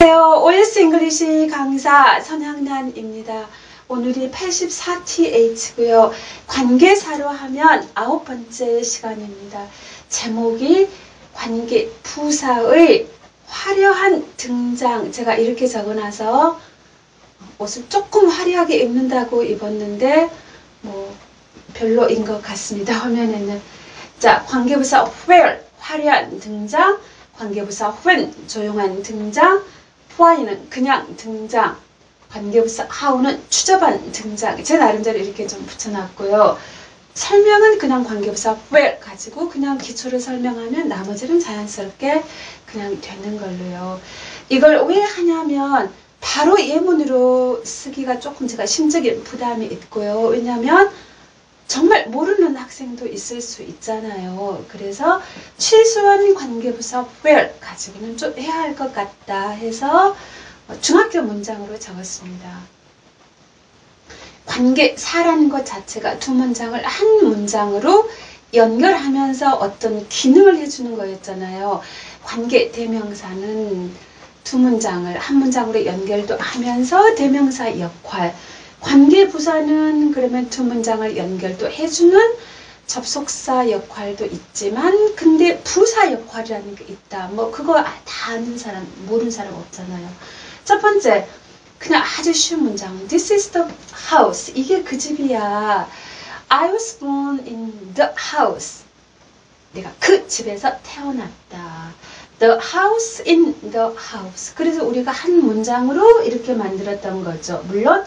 안녕하세요. OS 잉글리시 강사 선향란입니다. 오늘이 84TH고요. 관계사로 하면 9번째 시간입니다. 제목이 관계 부사의 화려한 등장. 제가 이렇게 적어놔서 옷을 조금 화려하게 입는다고 입었는데 별로인 것 같습니다. 화면에는. 자, 관계부사 where 화려한 등장, 관계부사 when 조용한 등장, why는 그냥 등장, 관계부사 how는 추접한 등장. 제 나름대로 이렇게 좀 붙여놨고요. 설명은 그냥 관계부사 where 가지고 그냥 기초를 설명하면 나머지는 자연스럽게 그냥 되는 걸로요. 이걸 왜 하냐면 바로 예문으로 쓰기가 조금 제가 심적인 부담이 있고요. 왜냐면 정말 모르는 학생도 있을 수 있잖아요. 그래서 최소한 관계부사 where 가지고는 좀 해야 할 것 같다 해서 중학교 문장으로 적었습니다. 관계사라는 것 자체가 두 문장을 한 문장으로 연결하면서 어떤 기능을 해주는 거였잖아요. 관계 대명사는 두 문장을 한 문장으로 연결도 하면서 대명사 역할, 관계부사는 그러면 두 문장을 연결도 해주는 접속사 역할도 있지만 근데 부사 역할이라는 게 있다. 그거 다 아는 사람, 모르는 사람 없잖아요. 첫 번째, 그냥 아주 쉬운 문장. This is the house. 이게 그 집이야. I was born in the house. 내가 그 집에서 태어났다. The house in the house. 그래서 우리가 한 문장으로 이렇게 만들었던 거죠. 물론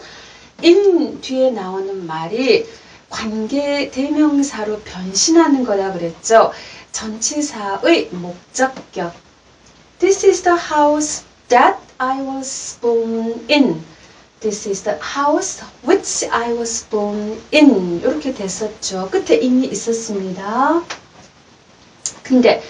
in 뒤에 나오는 말이 관계 대명사로 변신하는 거다 그랬죠. 전치사의 목적격. This is the house that I was born in. This is the house which I was born in. 이렇게 됐었죠. 끝에 in이 있었습니다. 근데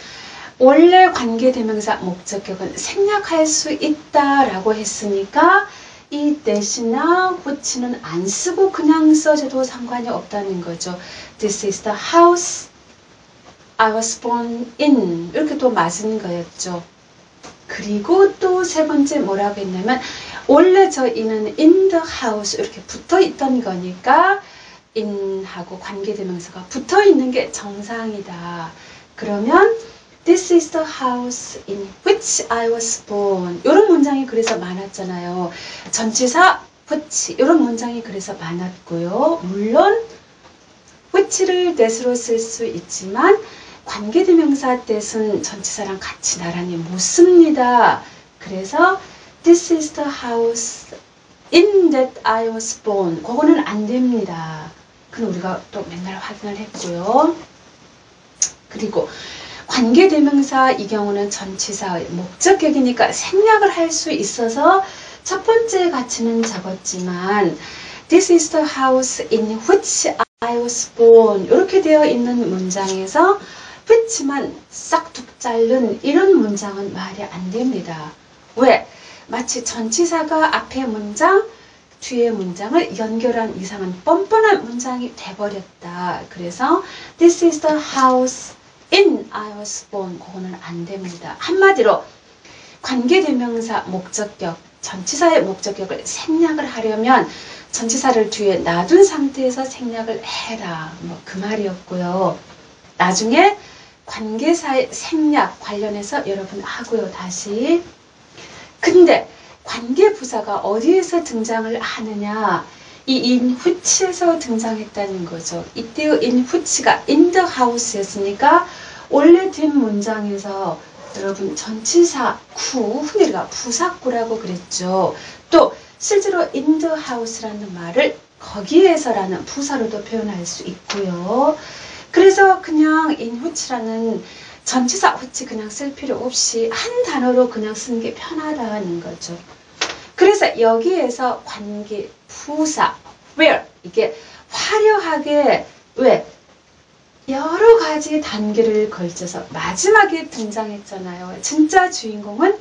원래 관계 대명사 목적격은 생략할 수 있다라고 했으니까 이 that이나 which는 안 쓰고 그냥 써줘도 상관이 없다는 거죠. This is the house I was born in. 이렇게 또 맞은 거였죠. 그리고 또 세 번째 뭐라고 했냐면 원래 저 in은 in the house 이렇게 붙어 있던 거니까 in하고 관계대명사가 붙어 있는 게 정상이다. 그러면 This is the house in which I was born. 이런 문장이 그래서 많았잖아요. 전치사 which 이런 문장이 그래서 많았고요. 물론 which를 that으로 쓸 수 있지만 관계대명사 that은 전치사랑 같이 나란히 못 씁니다. 그래서 This is the house in that I was born. 그거는 안 됩니다. 그건 우리가 또 맨날 확인을 했고요. 그리고 관계대명사 이 경우는 전치사의 목적격이니까 생략을 할 수 있어서 첫 번째 가치는 적었지만 This is the house in which I was born 이렇게 되어 있는 문장에서 which만 싹둑 자른 이런 문장은 말이 안 됩니다. 왜? 마치 전치사가 앞에 문장, 뒤에 문장을 연결한 이상은 뻔뻔한 문장이 돼버렸다. 그래서 This is the house in I was born. 그거는 안 됩니다. 한마디로 관계대명사 목적격, 전치사의 목적격을 생략을 하려면 전치사를 뒤에 놔둔 상태에서 생략을 해라. 그 말이었고요. 나중에 관계사의 생략 관련해서 여러분 하고요. 다시. 근데 관계부사가 어디에서 등장을 하느냐? 이 in which에서 등장했다는 거죠. 이때의 in which가 in the house였으니까 원래 된 문장에서 여러분 전치사 구, 흔히 우리가 부사구라고 그랬죠. 또 실제로 in the house라는 말을 거기에서라는 부사로도 표현할 수 있고요. 그래서 그냥 in which라는 전치사 which 그냥 쓸 필요 없이 한 단어로 그냥 쓰는 게 편하다는 거죠. 그래서 여기에서 관계 부사 where 이게 화려하게 왜 여러 가지 단계를 걸쳐서 마지막에 등장했잖아요. 진짜 주인공은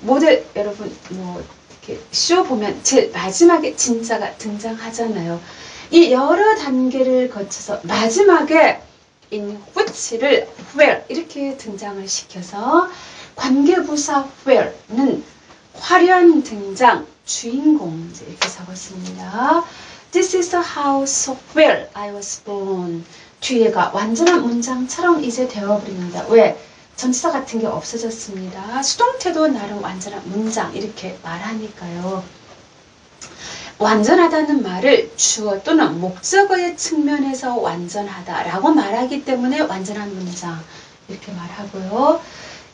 모델 여러분 이렇게 쇼 보면 제일 마지막에 진짜가 등장하잖아요. 이 여러 단계를 거쳐서 마지막에 in which를 where 이렇게 등장을 시켜서 관계부사 where는 화려한 등장, 주인공 이렇게 적었습니다. This is the house where I was born. 뒤에가 완전한 문장처럼 이제 되어버립니다. 왜? 전치사 같은 게 없어졌습니다. 수동태도 나름 완전한 문장 이렇게 말하니까요. 완전하다는 말을 주어 또는 목적어의 측면에서 완전하다라고 말하기 때문에 완전한 문장 이렇게 말하고요.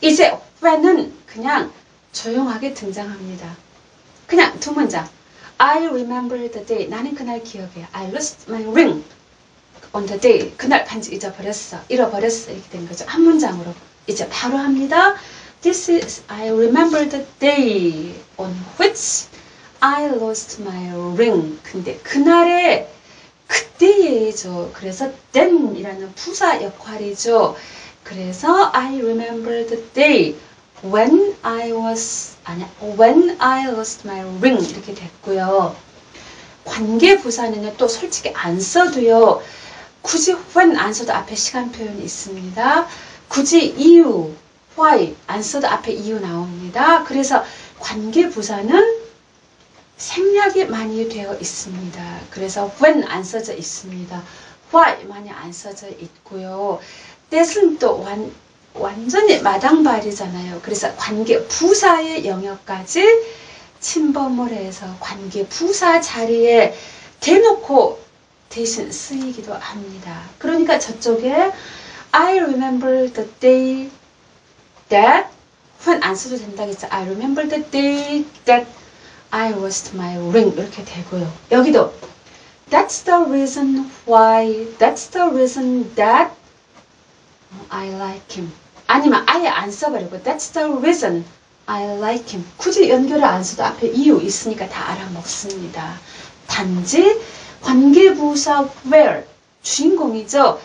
이제 when은 그냥 조용하게 등장합니다. 그냥 두 문장. I remember the day. 나는 그날 기억해. I lost my ring on the day. 그날 반지 잊어버렸어. 잃어버렸어. 이렇게 된 거죠. 한 문장으로. 이제 바로 합니다. This is I remember the day on which I lost my ring. 근데 그날의 그때예죠. 그래서 then 이라는 부사 역할이죠. 그래서 I remember the day when I lost my ring 이렇게 됐고요. 관계 부사는요, 또 솔직히 안 써도요. 굳이 when 안 써도 앞에 시간 표현이 있습니다. 굳이 이유, why 안 써도 앞에 이유 나옵니다. 그래서 관계 부사는 생략이 많이 되어 있습니다. 그래서 when 안 써져 있습니다. why 많이 안 써져 있고요. that은 또 완전히 마당발이잖아요. 그래서 관계 부사의 영역까지 침범을 해서 관계 부사 자리에 대놓고 대신 쓰이기도 합니다. 그러니까 저쪽에 I remember the day that when 안 써도 된다겠죠. I remember the day that I lost my ring 이렇게 되고요. 여기도 That's the reason why, that's the reason that I like him. 아니면 아예 안 써버리고 That's the reason I like him. 굳이 연결을 안 써도 앞에 이유 있으니까 다 알아먹습니다. 단지 관계부사 where 주인공이죠.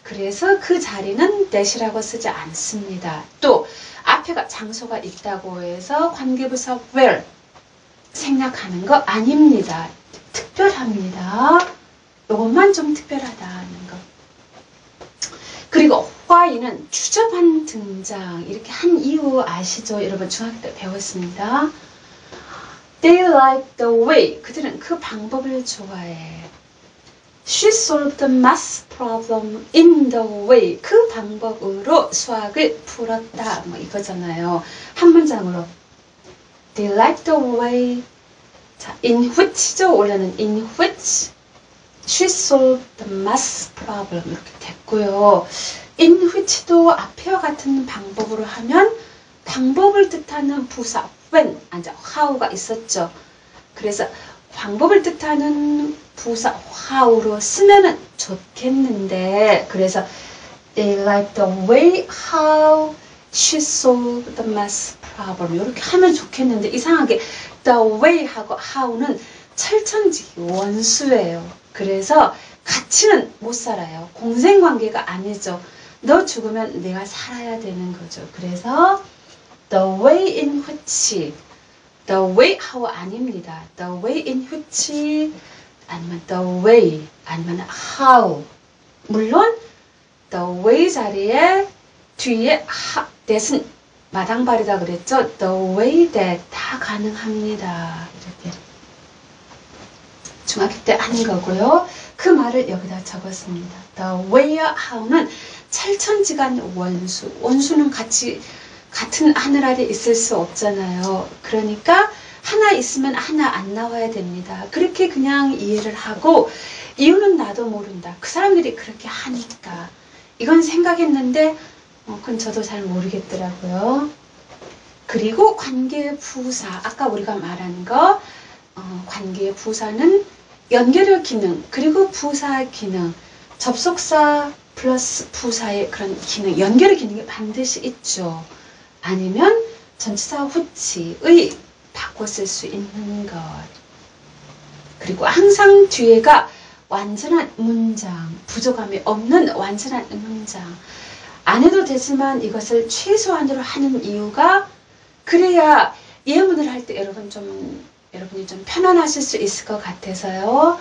그래서 그 자리는 that이라고 쓰지 않습니다. 또 앞에가 장소가 있다고 해서 관계부사 where 생략하는 거 아닙니다. 특별합니다. 이것만 좀 특별하다는 거. 그리고 why는 추접한 등장 이렇게 한 이유 아시죠? 여러분 중학교 때 배웠습니다. They like the way. 그들은 그 방법을 좋아해. She solved the math problem in the way. 그 방법으로 수학을 풀었다. 뭐 이거잖아요. 한 문장으로. They like the way. 자, in which죠. 원래는 in which she solved the math problem. 이렇게 됐고요. in which도 앞에와 같은 방법으로 하면 방법을 뜻하는 부사 when, how가 있었죠. 그래서 방법을 뜻하는 부사 how로 쓰면은 좋겠는데 그래서 they like the way how she solved the math problem 이렇게 하면 좋겠는데 이상하게 the way 하고 how는 철천지 원수예요. 그래서 같이는 못 살아요. 공생관계가 아니죠. 너 죽으면 내가 살아야 되는 거죠. 그래서 the way in which the way how 아닙니다. the way in which 아니면 the way 아니면 how 물론 the way 자리에 뒤에 that은 마당발이다 그랬죠. the way that 다 가능합니다. 이렇게 중학교 때 한 거고요. 그 말을 여기다 적었습니다. the way how는 찰천지간 원수. 원수는 같은 하늘 아래 있을 수 없잖아요. 그러니까 하나 있으면 하나 안 나와야 됩니다. 그렇게 그냥 이해를 하고 이유는 나도 모른다. 그 사람들이 그렇게 하니까. 이건 생각했는데 그건 저도 잘 모르겠더라고요. 그리고 관계부사. 아까 우리가 말한 거 관계부사는 연결의 기능 그리고 부사 기능 접속사 플러스 부사의 그런 기능 연결의 기능이 반드시 있죠. 아니면 전치사 후치의 바꿔 쓸 수 있는 것. 그리고 항상 뒤에가 완전한 문장, 부족함이 없는 완전한 문장. 안 해도 되지만 이것을 최소한으로 하는 이유가 그래야 예문을 할 때 여러분이 좀 편안하실 수 있을 것 같아서요.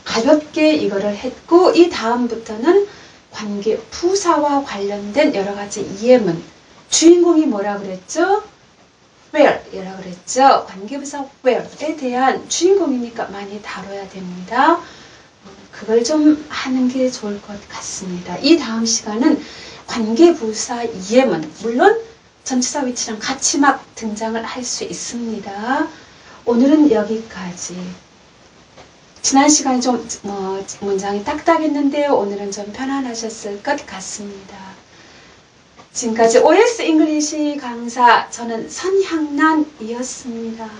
가볍게 이거를 했고 이 다음부터는 관계 부사와 관련된 여러 가지 예문. 주인공이 뭐라 그랬죠? Where 이라고 그랬죠. 관계부사 where에 대한 주인공이니까 많이 다뤄야 됩니다. 그걸 좀 하는 게 좋을 것 같습니다. 이 다음 시간은 관계부사 예문, 물론 전치사 위치랑 같이 막 등장을 할 수 있습니다. 오늘은 여기까지. 지난 시간에 좀 문장이 딱딱했는데요. 오늘은 좀 편안하셨을 것 같습니다. 지금까지 OS 잉글리시 강사 저는 선향란이었습니다.